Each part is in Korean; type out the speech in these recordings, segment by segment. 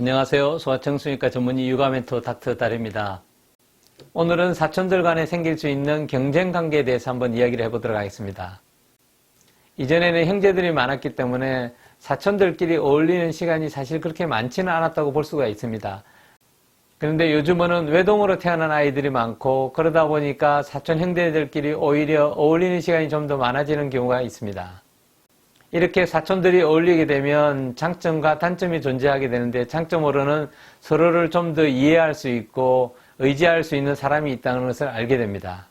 안녕하세요. 소아청소년과 전문의 육아 멘토 닥터 달입니다. 오늘은 사촌들 간에 생길 수 있는 경쟁 관계에 대해서 한번 이야기를 해보도록 하겠습니다. 이전에는 형제들이 많았기 때문에 사촌들끼리 어울리는 시간이 사실 그렇게 많지는 않았다고 볼 수가 있습니다. 그런데 요즘은 외동으로 태어난 아이들이 많고 그러다 보니까 사촌 형제들끼리 오히려 어울리는 시간이 좀 더 많아지는 경우가 있습니다. 이렇게 사촌들이 어울리게 되면 장점과 단점이 존재하게 되는데, 장점으로는 서로를 좀 더 이해할 수 있고 의지할 수 있는 사람이 있다는 것을 알게 됩니다.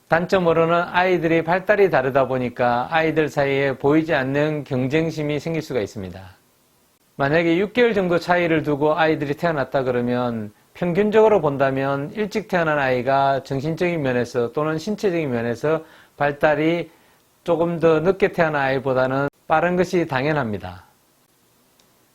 단점으로는 아이들이 발달이 다르다 보니까 아이들 사이에 보이지 않는 경쟁심이 생길 수가 있습니다. 만약에 6개월 정도 차이를 두고 아이들이 태어났다 그러면 평균적으로 본다면 일찍 태어난 아이가 정신적인 면에서 또는 신체적인 면에서 발달이 조금 더 늦게 태어난 아이보다는 빠른 것이 당연합니다.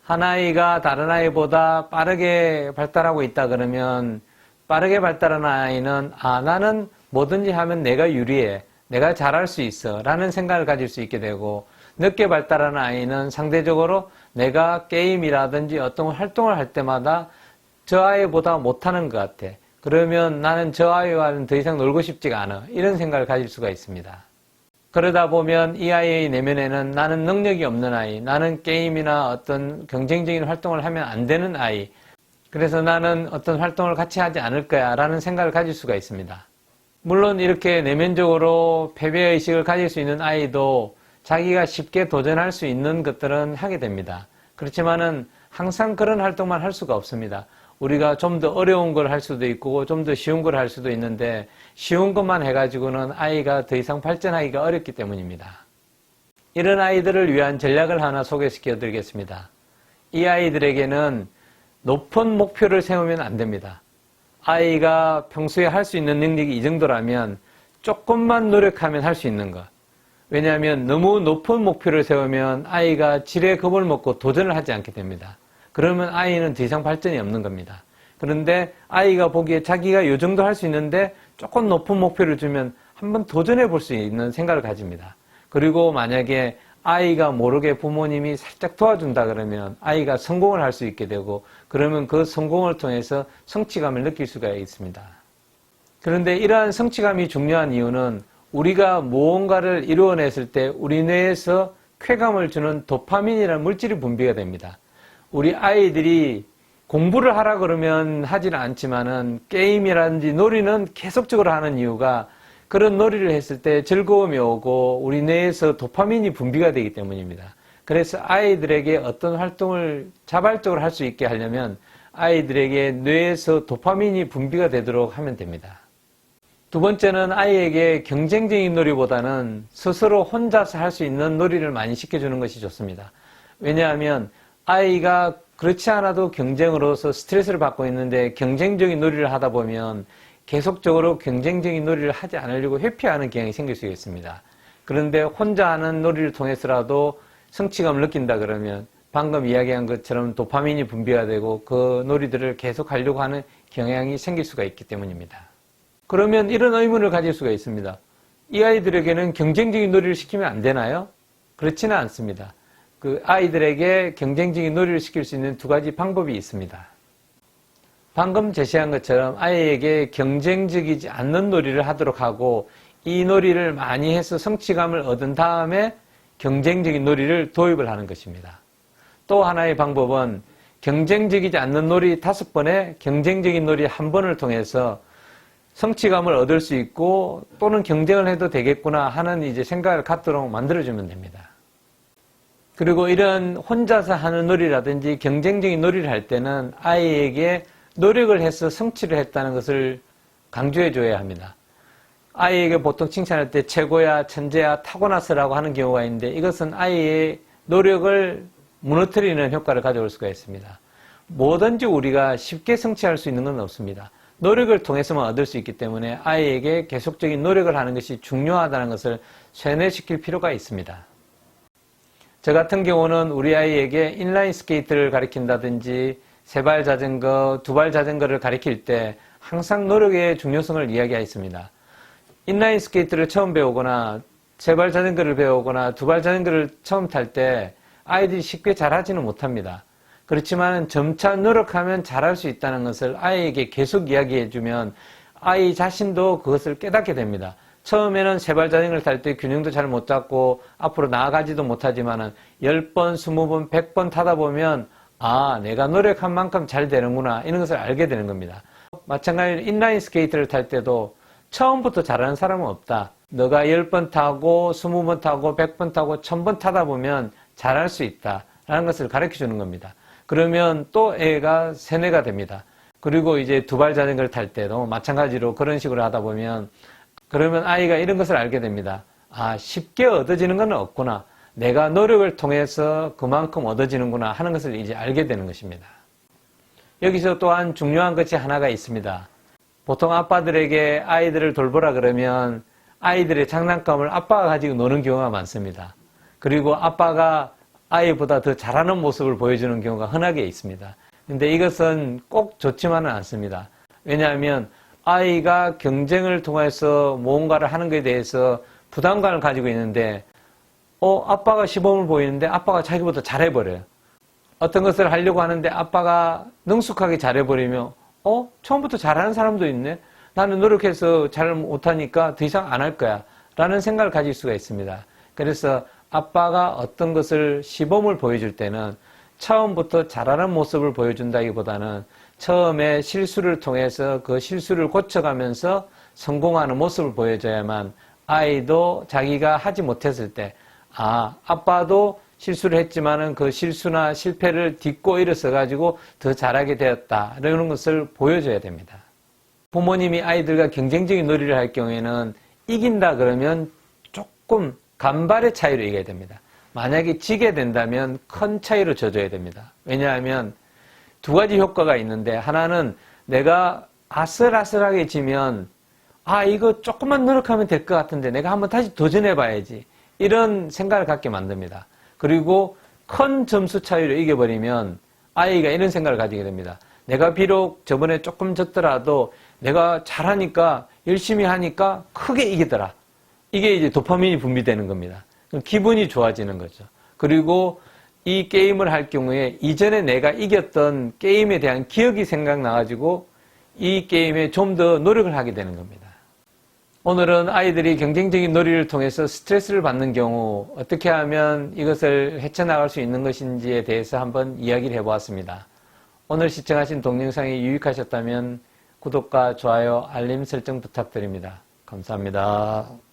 한 아이가 다른 아이보다 빠르게 발달하고 있다 그러면 빠르게 발달한 아이는 나는 뭐든지 하면 내가 유리해, 내가 잘할 수 있어 라는 생각을 가질 수 있게 되고, 늦게 발달한 아이는 상대적으로 내가 게임이라든지 어떤 활동을 할 때마다 저 아이보다 못하는 것 같아, 그러면 나는 저 아이와는 더 이상 놀고 싶지가 않아, 이런 생각을 가질 수가 있습니다. 그러다 보면 이 아이의 내면에는 나는 능력이 없는 아이, 나는 게임이나 어떤 경쟁적인 활동을 하면 안 되는 아이, 그래서 나는 어떤 활동을 같이 하지 않을 거야 라는 생각을 가질 수가 있습니다. 물론 이렇게 내면적으로 패배의식을 가질 수 있는 아이도 자기가 쉽게 도전할 수 있는 것들은 하게 됩니다. 그렇지만은 항상 그런 활동만 할 수가 없습니다. 우리가 좀 더 어려운 걸 할 수도 있고 좀 더 쉬운 걸 할 수도 있는데, 쉬운 것만 해가지고는 아이가 더 이상 발전하기가 어렵기 때문입니다. 이런 아이들을 위한 전략을 하나 소개시켜 드리겠습니다. 이 아이들에게는 높은 목표를 세우면 안 됩니다. 아이가 평소에 할 수 있는 능력이 이 정도라면 조금만 노력하면 할 수 있는 것. 왜냐하면 너무 높은 목표를 세우면 아이가 지레 겁을 먹고 도전을 하지 않게 됩니다. 그러면 아이는 더 이상 발전이 없는 겁니다. 그런데 아이가 보기에 자기가 이 정도 할 수 있는데 조금 높은 목표를 주면 한번 도전해 볼 수 있는 생각을 가집니다. 그리고 만약에 아이가 모르게 부모님이 살짝 도와준다 그러면 아이가 성공을 할 수 있게 되고, 그러면 그 성공을 통해서 성취감을 느낄 수가 있습니다. 그런데 이러한 성취감이 중요한 이유는 우리가 무언가를 이루어냈을 때 우리 뇌에서 쾌감을 주는 도파민이라는 물질이 분비가 됩니다. 우리 아이들이 공부를 하라 그러면 하지는 않지만은 게임이라든지 놀이는 계속적으로 하는 이유가, 그런 놀이를 했을 때 즐거움이 오고 우리 뇌에서 도파민이 분비가 되기 때문입니다. 그래서 아이들에게 어떤 활동을 자발적으로 할 수 있게 하려면 아이들에게 뇌에서 도파민이 분비가 되도록 하면 됩니다. 두 번째는 아이에게 경쟁적인 놀이보다는 스스로 혼자서 할 수 있는 놀이를 많이 시켜주는 것이 좋습니다. 왜냐하면 아이가 그렇지 않아도 경쟁으로서 스트레스를 받고 있는데 경쟁적인 놀이를 하다 보면 계속적으로 경쟁적인 놀이를 하지 않으려고 회피하는 경향이 생길 수 있습니다. 그런데 혼자 하는 놀이를 통해서라도 성취감을 느낀다 그러면 방금 이야기한 것처럼 도파민이 분비가 되고 그 놀이들을 계속 하려고 하는 경향이 생길 수가 있기 때문입니다. 그러면 이런 의문을 가질 수가 있습니다. 이 아이들에게는 경쟁적인 놀이를 시키면 안 되나요? 그렇지는 않습니다. 그 아이들에게 경쟁적인 놀이를 시킬 수 있는 두 가지 방법이 있습니다. 방금 제시한 것처럼 아이에게 경쟁적이지 않는 놀이를 하도록 하고, 이 놀이를 많이 해서 성취감을 얻은 다음에 경쟁적인 놀이를 도입을 하는 것입니다. 또 하나의 방법은 경쟁적이지 않는 놀이 5번에 경쟁적인 놀이 1번을 통해서 성취감을 얻을 수 있고, 또는 경쟁을 해도 되겠구나 하는 이제 생각을 갖도록 만들어주면 됩니다. 그리고 이런 혼자서 하는 놀이라든지 경쟁적인 놀이를 할 때는 아이에게 노력을 해서 성취를 했다는 것을 강조해 줘야 합니다. 아이에게 보통 칭찬할 때 최고야, 천재야, 타고났어라고 하는 경우가 있는데, 이것은 아이의 노력을 무너뜨리는 효과를 가져올 수가 있습니다. 뭐든지 우리가 쉽게 성취할 수 있는 건 없습니다. 노력을 통해서만 얻을 수 있기 때문에 아이에게 계속적인 노력을 하는 것이 중요하다는 것을 세뇌시킬 필요가 있습니다. 저 같은 경우는 우리 아이에게 인라인 스케이트를 가르친다든지 세발 자전거, 두발 자전거를 가르칠 때 항상 노력의 중요성을 이야기했습니다. 인라인 스케이트를 처음 배우거나 세발 자전거를 배우거나 두발 자전거를 처음 탈 때 아이들이 쉽게 잘하지는 못합니다. 그렇지만 점차 노력하면 잘할 수 있다는 것을 아이에게 계속 이야기해주면 아이 자신도 그것을 깨닫게 됩니다. 처음에는 세발 자전거를 탈 때 균형도 잘 못 잡고 앞으로 나아가지도 못하지만은 10번, 20번, 100번 타다 보면 아, 내가 노력한 만큼 잘 되는구나 이런 것을 알게 되는 겁니다. 마찬가지로 인라인 스케이트를 탈 때도 처음부터 잘하는 사람은 없다. 너가 10번 타고 20번 타고 100번 타고 1000번 타다 보면 잘할 수 있다 라는 것을 가르쳐 주는 겁니다. 그러면 또 애가 세뇌가 됩니다. 그리고 이제 두발 자전거를 탈 때도 마찬가지로 그런 식으로 하다 보면 그러면 아이가 이런 것을 알게 됩니다. 아, 쉽게 얻어지는 건 없구나. 내가 노력을 통해서 그만큼 얻어지는구나 하는 것을 이제 알게 되는 것입니다. 여기서 또한 중요한 것이 하나가 있습니다. 보통 아빠들에게 아이들을 돌보라 그러면 아이들의 장난감을 아빠가 가지고 노는 경우가 많습니다. 그리고 아빠가 아이보다 더 잘하는 모습을 보여주는 경우가 흔하게 있습니다. 근데 이것은 꼭 좋지만은 않습니다. 왜냐하면 아이가 경쟁을 통해서 무언가를 하는 것에 대해서 부담감을 가지고 있는데 아빠가 시범을 보이는데 아빠가 자기보다 잘해버려요. 어떤 것을 하려고 하는데 아빠가 능숙하게 잘해버리면 처음부터 잘하는 사람도 있네. 나는 노력해서 잘 못하니까 더 이상 안 할 거야 라는 생각을 가질 수가 있습니다. 그래서 아빠가 어떤 것을 시범을 보여줄 때는 처음부터 잘하는 모습을 보여준다기보다는 처음에 실수를 통해서 그 실수를 고쳐가면서 성공하는 모습을 보여줘야만 아이도 자기가 하지 못했을 때 아빠도 실수를 했지만은 그 실수나 실패를 딛고 일어서 가지고 더 잘하게 되었다 이런 것을 보여줘야 됩니다. 부모님이 아이들과 경쟁적인 놀이를 할 경우에는 이긴다 그러면 조금 간발의 차이로 이겨야 됩니다. 만약에 지게 된다면 큰 차이로 져줘야 됩니다. 왜냐하면 두 가지 효과가 있는데 하나는 내가 아슬아슬하게 지면 이거 조금만 노력하면 될 것 같은데 내가 한번 다시 도전해 봐야지 이런 생각을 갖게 만듭니다. 그리고 큰 점수 차이로 이겨버리면 아이가 이런 생각을 가지게 됩니다. 내가 비록 저번에 조금 졌더라도 내가 잘하니까 열심히 하니까 크게 이기더라. 이게 이제 도파민이 분비되는 겁니다. 기분이 좋아지는 거죠. 그리고 이 게임을 할 경우에 이전에 내가 이겼던 게임에 대한 기억이 생각나가지고 이 게임에 좀 더 노력을 하게 되는 겁니다. 오늘은 아이들이 경쟁적인 놀이를 통해서 스트레스를 받는 경우 어떻게 하면 이것을 헤쳐나갈 수 있는 것인지에 대해서 한번 이야기를 해보았습니다. 오늘 시청하신 동영상이 유익하셨다면 구독과 좋아요, 알림 설정 부탁드립니다. 감사합니다.